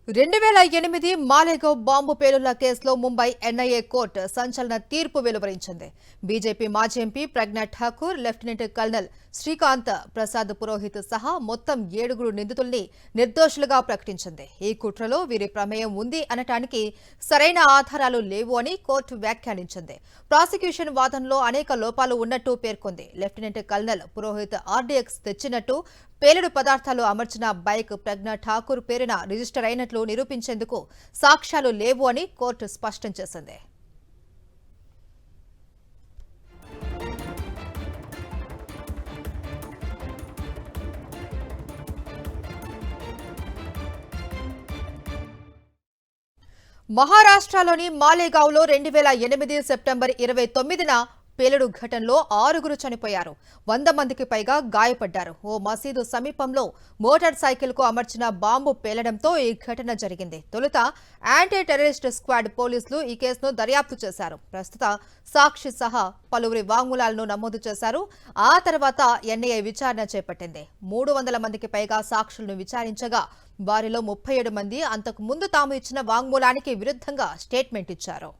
2008 Malegaon bomb పేలుళ్ల కేసులో Mumbai NIA court సంచలన తీర్పు వెలువరించింది. బీజేపీ మాజీ ఎంపీ ప్రజ్ఞా ఠాకూర్, లెఫ్టినెంట్ కల్నల్ శ్రీకాంత్ ప్రసాద్ పురోహిత్ సహా మొత్తం 7 నిందితుల్ని నిర్దోషులుగా ప్రకటించింది. ఈ కుట్రలో వీరి ప్రమేయం ఉంది అనటానికి సరైన ఆధారాలు లేవు అని కోర్టు వ్యాఖ్యానించింది. ప్రాసిక్యూషన్ వాదనలో అనేక లోపాలు ఉన్నట్టు పేర్కొంది. లెఫ్టినెంట్ కల్నల్ పురోహిత్ ఆర్డీఎక్స్ తెచ్చినట్టు, పేలుడు పదార్థాలు అమర్చిన బైక్ ప్రజ్ఞా ఠాకూర్ పేరున రిజిస్టర్ అయినట్లు నిరూపించేందుకు సాక్ష్యాలు లేవు అని కోర్టు స్పష్టం చేసింది. మహారాష్ట్రలోని మాలేగావ్లో 2008 సెప్టెంబర్ 29న పేలుడు ఘటనలో 6 చనిపోయారు. 100 మందికి పైగా గాయపడ్డారు. ఓ మసీదు సమీపంలో మోటార్ సైకిల్ కు అమర్చిన బాంబు పేలడంతో ఈ ఘటన జరిగింది. తొలుత యాంటీ టెర్రరిస్ట్ స్క్వాడ్ పోలీసులు ఈ కేసును దర్యాప్తు చేశారు. ప్రస్తుత సాక్షి సహా పలువురి వాంగ్మూలాలను నమోదు చేశారు. ఆ తర్వాత ఎన్ఐఏ విచారణ చేపట్టింది. 300 మందికి పైగా సాక్షులను విచారించగా వారిలో 37 మంది అంతకు ముందు తాము ఇచ్చిన వాంగ్మూలానికి విరుద్ధంగా స్టేట్మెంట్ ఇచ్చారు.